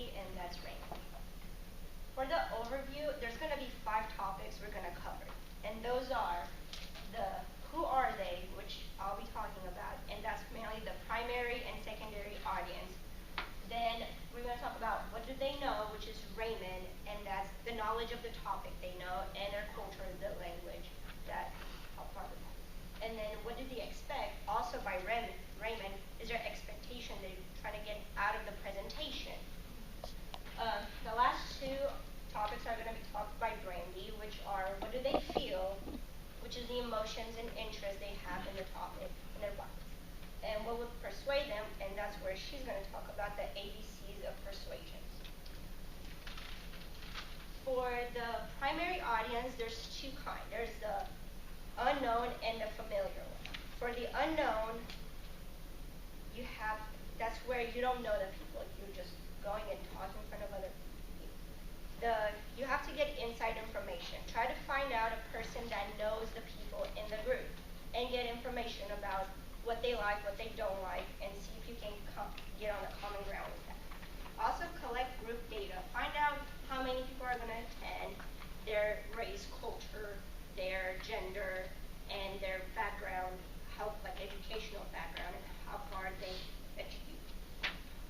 Brandy, and that's Raymond. For the overview, there's going to be 5 topics we're going to cover, and those are the who are they, which I'll be talking about, and that's mainly the primary and secondary audience. Then we're going to talk about what do they know, which is Raymond, and that's the knowledge of the topic they know, and their culture, the language that help part of that. And then what do they expect, also by Raymond, is their expectation they try to get out of the presentation. The last 2 topics are going to be talked by Brandy, which are what do they feel, which is the emotions and interests they have in the topic, in their bodies. And what would persuade them, and that's where she's going to talk about the ABCs of persuasion. For the primary audience, there's 2 kinds. There's the unknown and the familiar one. For the unknown, that's where you don't know the people. You're just going and talking in front of other people. You have to get inside information. Try to find out a person that knows the people in the group and get information about what they like, what they don't like, and see if you can get on a common ground with that. Also collect group data. Find out how many people are going to attend, their race, culture, their gender, and their background, like educational background, and how far they achieve.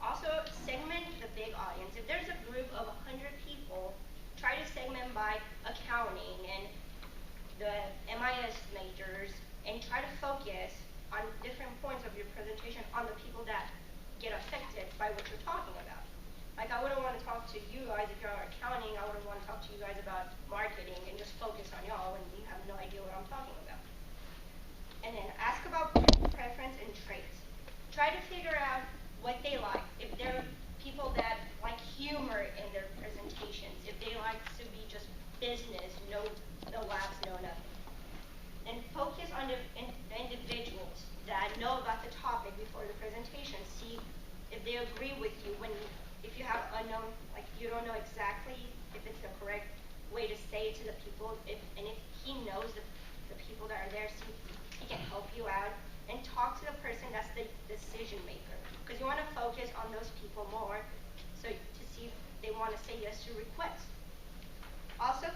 Also, segment the big audience. If there's a group of 100 people, try to segment by accounting and the MIS majors, and try to focus on different points of your presentation on the people that get affected by what you're talking about. Like, I wouldn't want to talk to you guys if you're accounting. I wouldn't want to talk to you guys about marketing and just focus on y'all when you have no idea what I'm talking about. And then ask about preference and traits. Try to figure out what they like. If they're people that like humor in their presentations, if they like to be just business, no laughs, no nothing. And focus on the individuals that know about the topic before the presentation. See if they agree with you if you have unknown, like you don't know exactly if it's the correct way to say it to the people, and if he knows the people that are there, see he can help you out, and talk to the person that's the decision maker, because you want to focus on those people more, so to see if they want to say yes to requests. Also,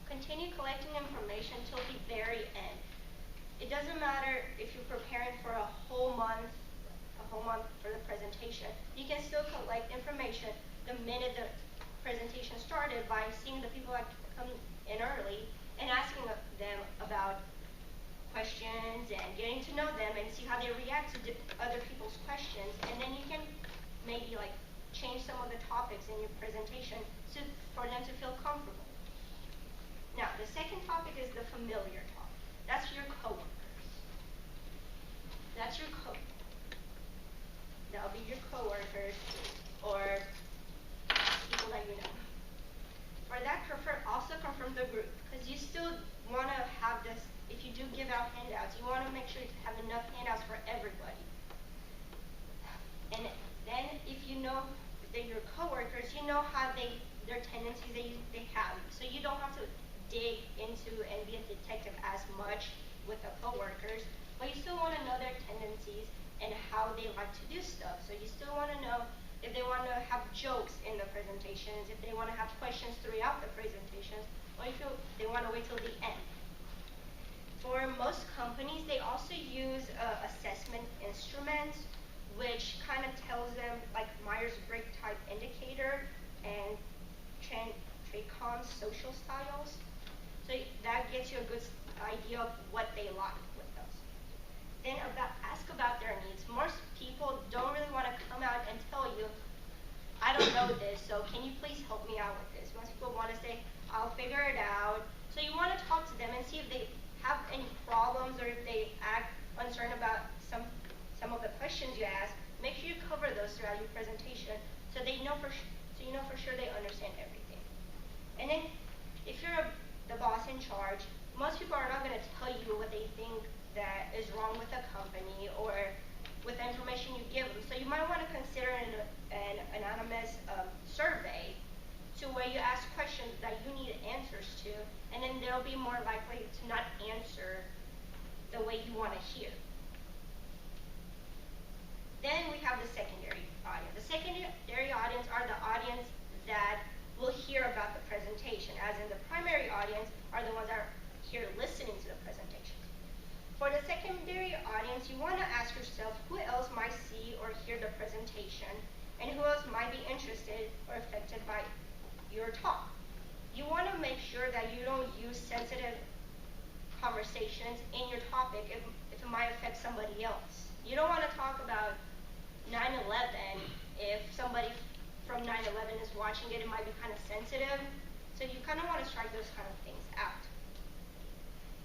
continue collecting information till the very end. It doesn't matter if you're preparing for a whole month for the presentation. You can still collect information the minute the presentation started by seeing the people that come in early and asking them about questions and getting to know them and see how they react to other people's questions, and then you can maybe change some of the topics in your presentation for them to feel comfortable. Now, the second topic is the familiar topic. That's your coworkers. That's your That'll be your coworkers or people that you know. For that, also confirm the group, because you still want to have this. If you do give out handouts, you want to make sure you have enough handouts for everybody. And then if you know they're your coworkers, you know how their tendencies they have. So you don't have to dig into and be a detective as much with the coworkers, but you still want to know their tendencies and how they like to do stuff. So you still want to know if they want to have jokes in the presentations, if they want to have questions throughout the presentations, or if they want to wait till the end. For most companies, they also use assessment instruments, which kind of tells them, like Myers-Briggs type indicator and TRACON social styles. So that gets you a good idea of what they like with those. Then ask about their needs. Most people don't really want to come out and tell you, I don't know this, so can you please help me out with this? Most people want to say, I'll figure it out. So you want to talk to them and see if they have any problems or if they act uncertain about some of the questions you ask. Make sure you cover those throughout your presentation so you know for sure they understand everything. And then if you're the boss in charge, most people are not going to tell you what they think that is wrong with the company or with the information you give them. So you might want to consider an anonymous survey to where you ask questions that you need answers to, and then they'll be more likely to not answer the way you want to hear. Then we have the secondary audience. The secondary audience are the audience as in the primary audience, are the ones that are here listening to the presentation. For the secondary audience, you want to ask yourself who else might see or hear the presentation, and who else might be interested or affected by your talk. You want to make sure that you don't use sensitive conversations in your topic if it might affect somebody else. You don't want to talk about 9/11 if somebody from 9/11 is watching it. It might be kind of sensitive, so you kind of want to strike those kind of things out.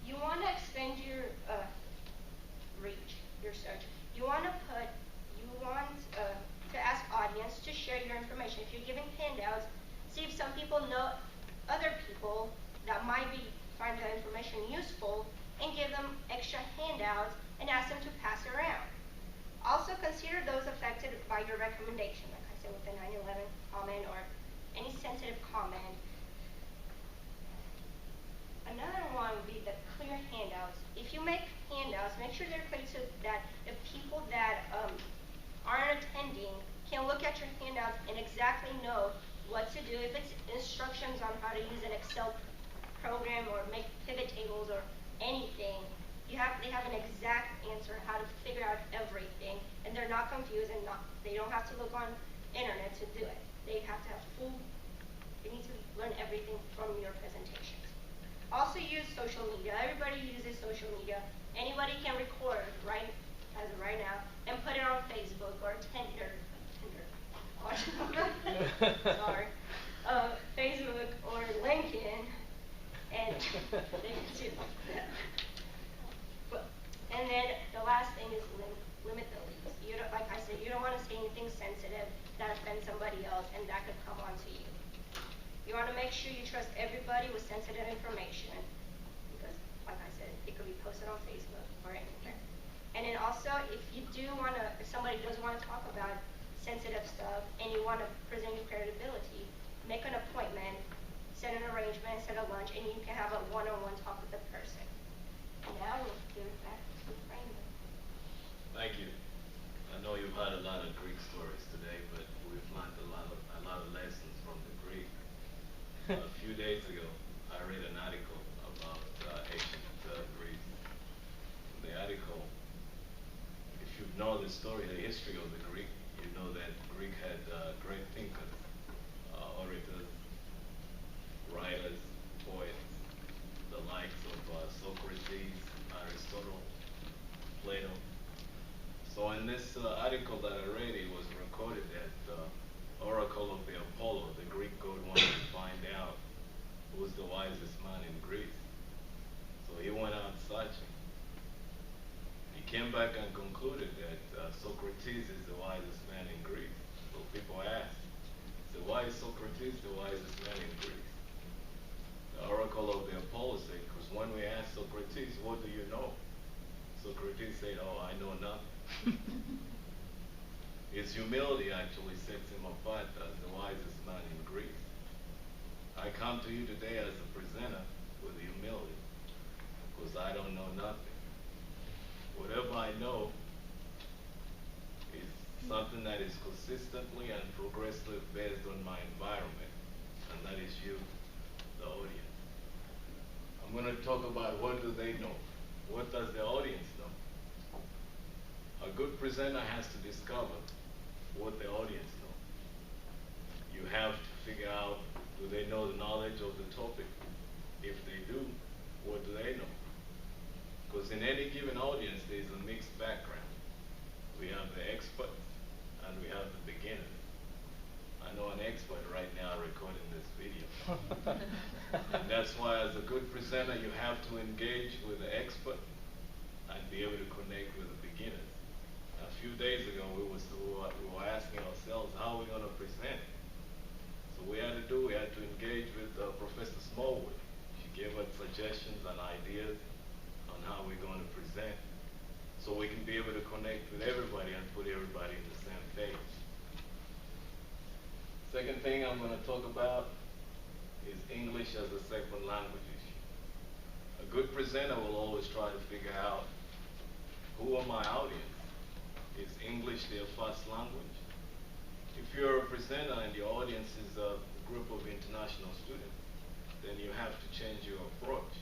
You want to expand your reach, your search. You want to ask audience to share your information. If you're giving handouts, see if some people know other people that might find the information useful, and give them extra handouts and ask them to pass it around. Also consider those affected by your recommendation, like I said with the 9/11 comment or any sensitive comment. Another one would be the clear handouts. If you make handouts, make sure they're clear so that the people that aren't attending can look at your handouts and exactly know what to do. If it's instructions on how to use an Excel program or make pivot tables or anything, they have an exact answer how to figure out everything, and they're not confused, and they don't have to look on internet to do it. They have to have they need to learn everything from your presentations. Also use social media. Everybody uses social media. Anybody can record as of right now and put it on Facebook or Tinder. Sorry. Facebook or LinkedIn, and they can do that. And then the last thing is limit the leaks. Like I said, you don't want to say anything sensitive that offends somebody else, and that could come onto you. You want to make sure you trust everybody with sensitive information, because, like I said, it could be posted on Facebook or anywhere. And then also, if somebody does want to talk about sensitive stuff, and you want to present your credibility, make an appointment, set an arrangement, set a lunch, and you can have a one-on-one talk with the person. And now we'll give it back to Raymond. Thank you. I know you've had a lot of Greek stories today, but we've learned a lot of lessons from the Greek. A few days ago, I read an article about ancient Greece. The article, if you know the story, the history of the Greek, you know that Greek had great thinkers, orators, writers, poets, the likes of Socrates, Aristotle, Plato. So in this article that I read, it was recorded that oracle of the Apollo, the Greek god, wanted to find out who was the wisest man in Greece. So he went out searching. He came back and concluded that Socrates is the wisest man in Greece. So people asked, so why is Socrates the wisest man in Greece? The oracle of the Apollo said, because when we asked Socrates, what do you know? Socrates said, oh, I know nothing. His humility actually sets him apart as the wisest man in Greece. I come to you today as a presenter with humility, because I don't know nothing. Whatever I know is something that is consistently and progressively based on my environment, and that is you, the audience. I'm going to talk about what do they know. What does the audience know? A good presenter has to discover what the audience know. You have to figure out, do they know the knowledge of the topic? If they do, what do they know? Because in any given audience, there is a mixed background. We have the experts and we have the beginners. I know an expert right now recording this video. And that's why as a good presenter, you have to engage with the expert and be able to connect with the beginners. A few days ago, we were asking ourselves, how are we going to present? So we had to engage with Professor Smallwood. She gave us suggestions and ideas on how we're going to present, so we can be able to connect with everybody and put everybody in the same page. Second thing I'm going to talk about is English as a second language issue. A good presenter will always try to figure out, who are my audience? Is English their first language? If you're a presenter and your audience is a group of international students, then you have to change your approach.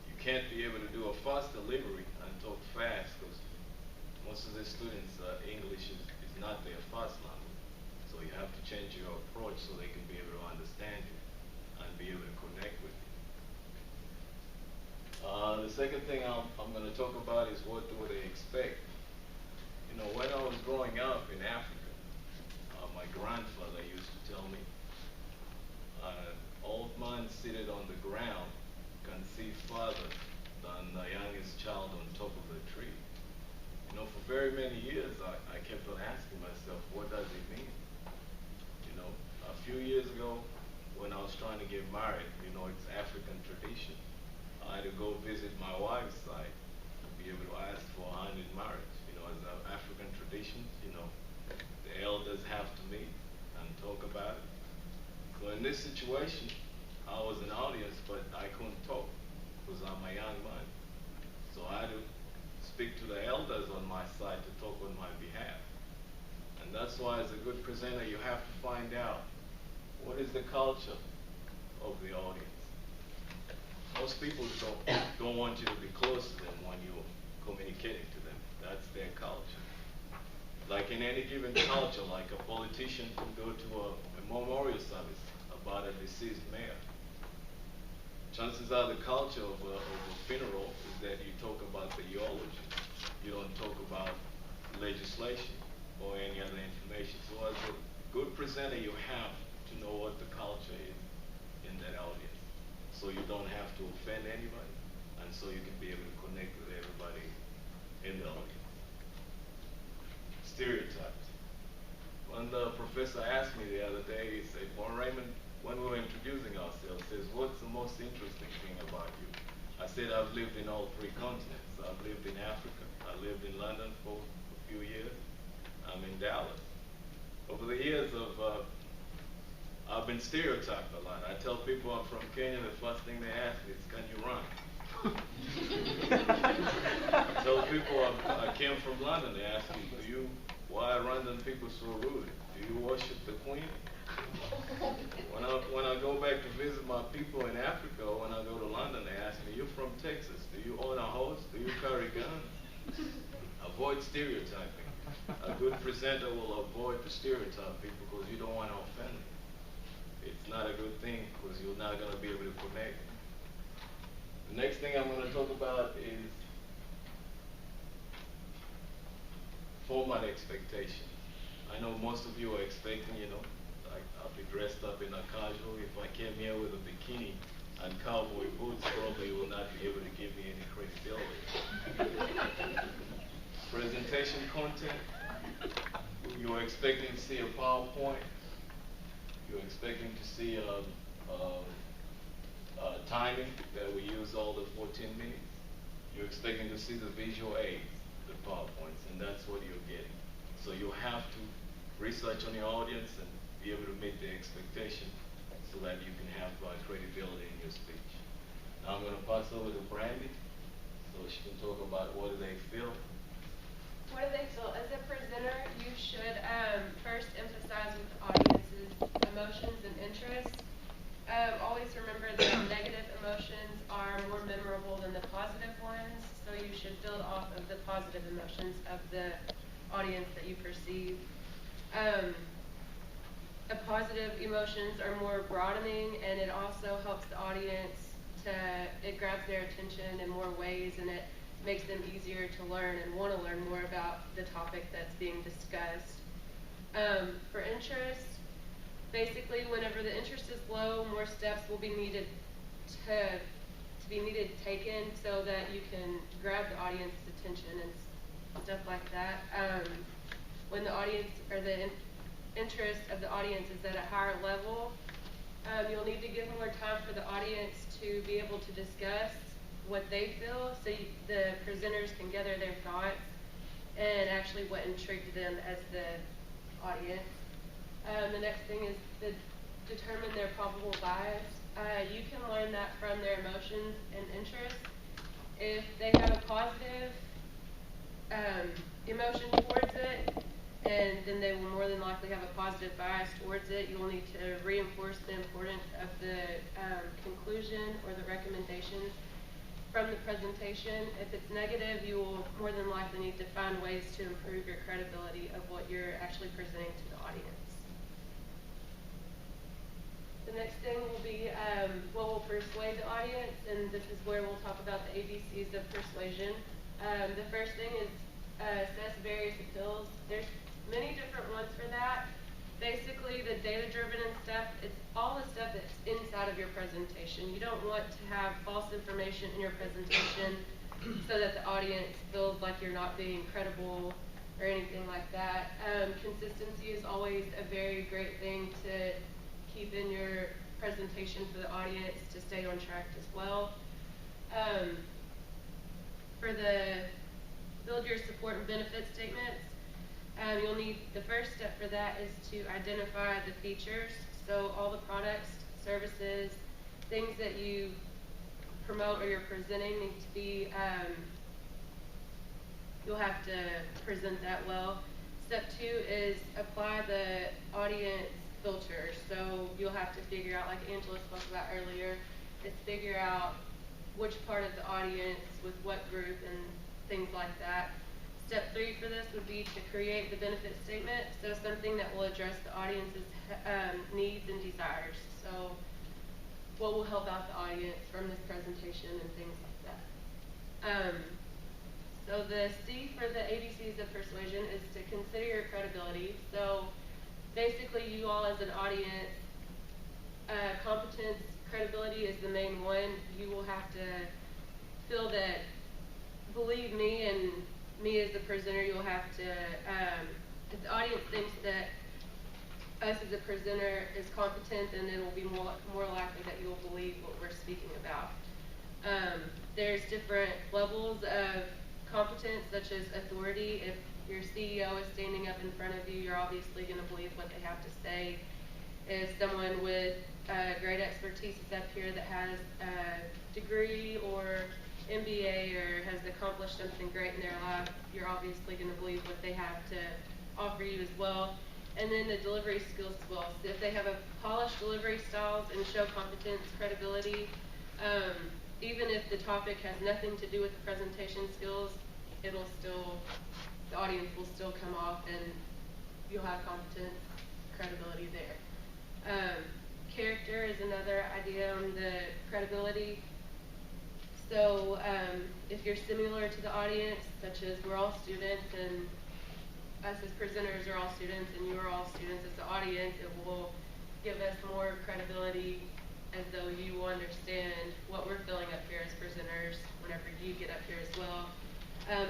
You can't be able to do a fast delivery and talk fast because most of the students, English is not their first language. So you have to change your approach so they can be able to understand you and be able to connect with you. The second thing I'm going to talk about is what do they expect. You know, when I was growing up in Africa, my grandfather used to tell me, old man seated on the ground can see farther than the youngest child on top of the tree. You know, for very many years, I kept on asking myself, what does it mean? You know, a few years ago, when I was trying to get married, you know, it's African tradition. I had to go visit my wife's side to be able to ask for a hand in marriage. You know, as African traditions, you know, the elders have to meet and talk about it. So in this situation, I was an audience, but I couldn't talk because I'm a young man. So I had to speak to the elders on my side to talk on my behalf. And that's why as a good presenter, you have to find out what is the culture of the audience. Most people don't want you to be close to them when you're communicating to them. That's their culture. Like in any given culture, like a politician can go to a memorial service about a deceased mayor. Chances are the culture of a funeral is that you talk about the eulogy. You don't talk about legislation or any other information. So as a good presenter, you have to know what the culture is in that audience. So you don't have to offend anybody, and so you can be able to connect with everybody in the audience. Stereotypes. When the professor asked me the other day, he said, well, Raymond, when we were introducing ourselves, says, what's the most interesting thing about you? I said, I've lived in all three continents. I've lived in Africa. I lived in London for a few years. I'm in Dallas. Over the years I've been stereotyped a lot. I tell people I'm from Kenya, the first thing they ask me is, can you run? I tell people I came from London, they ask me, why are London people so rude? Do you worship the Queen? When I go back to visit my people in Africa, or when I go to London, they ask me, you're from Texas, do you own a horse? Do you carry guns? Avoid stereotyping. A good presenter will avoid to stereotype people because you don't want to offend them. It's not a good thing because you're not going to be able to connect. The next thing I'm going to talk about is format expectation. I know most of you are expecting, you know, I'll be dressed up in a casual. If I came here with a bikini and cowboy boots, probably you will not be able to give me any credibility. Presentation content. You're expecting to see a PowerPoint. You're expecting to see timing that we use all the 14 minutes. You're expecting to see the visual aids, the PowerPoints, and that's what you're getting. So you have to research on your audience and be able to meet the expectation so that you can have credibility in your speech. Now I'm going to pass over to Brandy so she can talk about what do they feel. What do they feel? As a presenter, you should first emphasize with the audience's emotions and interests. Always remember that negative emotions are more memorable than the positive ones, so you should build off of the positive emotions of the audience that you perceive. Positive emotions are more broadening, and it also helps the audience it grabs their attention in more ways, and it makes them easier to learn and want to learn more about the topic that's being discussed. For interest, basically whenever the interest is low, more steps will be needed taken so that you can grab the audience's attention and stuff like that. When the audience or the interest of the audience is at a higher level, you'll need to give more time for the audience to be able to discuss what they feel, so the presenters can gather their thoughts and actually what intrigued them as the audience. The next thing is determine their probable bias. You can learn that from their emotions and interests. If they have a positive emotion towards it, and then they will more than likely have a positive bias towards it. You'll need to reinforce the importance of the conclusion or the recommendations from the presentation. If it's negative, you will more than likely need to find ways to improve your credibility of what you're actually presenting to the audience. The next thing will be what will persuade the audience, and this is where we'll talk about the ABCs of persuasion. The first thing is assess various appeals. There's many different ones for that. Basically, the data-driven and stuff, it's all the stuff that's inside of your presentation. You don't want to have false information in your presentation so that the audience feels like you're not being credible or anything like that. Consistency is always a very great thing to keep in your presentation for the audience to stay on track as well. For the build your support and benefit statements, you'll need, the first step for that is to identify the features. So all the products, services, things that you promote or you're presenting need to be, you'll have to present that well. Step 2 is apply the audience filters. So you'll have to figure out, like Angela spoke about earlier, is figure out which part of the audience with what group and things like that. Step 3 for this would be to create the benefit statement, so something that will address the audience's needs and desires. So what will help out the audience from this presentation and things like that. So the C for the ABCs of persuasion is to consider your credibility. So basically you all as an audience, competence, credibility is the main one. You will have to feel that, believe me, and me as the presenter, you'll have to, if the audience thinks that us as a presenter is competent, then it will be more likely that you'll believe what we're speaking about. There's different levels of competence, such as authority. If your CEO is standing up in front of you, you're obviously going to believe what they have to say. If someone with great expertise is up here that has a degree or MBA or has accomplished something great in their life, you're obviously going to believe what they have to offer you as well. And then the delivery skills as well. So if they have a polished delivery styles and show competence, credibility, even if the topic has nothing to do with the presentation skills, it'll still, the audience will still come off and you'll have competence, credibility there. Character is another idea on the credibility. So if you're similar to the audience, such as we're all students and us as presenters are all students and you are all students as the audience, it will give us more credibility as though you will understand what we're feeling up here as presenters whenever you get up here as well.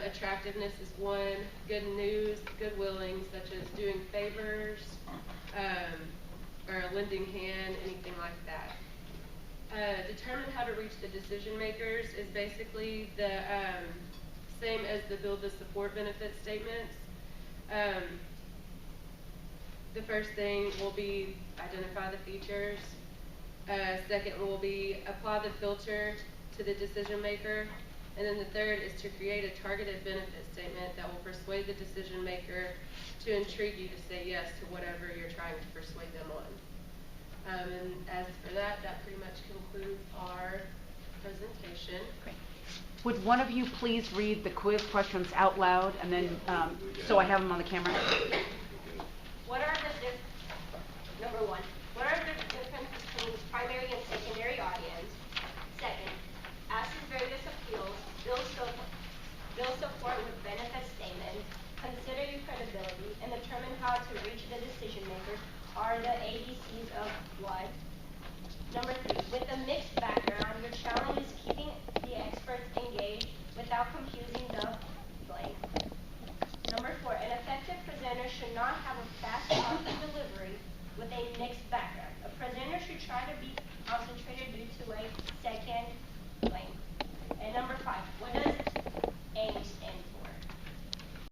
Attractiveness is one. Good news, good willing, such as doing favors, or a lending hand, anything like that. Determine how to reach the decision makers is basically the same as the build the support benefit statements. The first thing will be identify the features. Second will be apply the filter to the decision maker. And then the third is to create a targeted benefit statement that will persuade the decision maker to intrigue you to say yes to whatever you're trying to persuade them on. And as for that, that pretty much concludes our presentation. Great. Would one of you please read the quiz questions out loud, and then so I have them on the camera? What are the number one, what are the differences between primary and secondary audience? Second, assess various appeals, build support with benefit statements, consider your credibility, and determine how to reach the decision makers are the ABCs of what? Number 3, with a mixed background, your challenge is keeping the experts engaged without confusing the blank. Number 4, an effective presenter should not have a fast talking delivery with a mixed background. A presenter should try to be concentrated due to a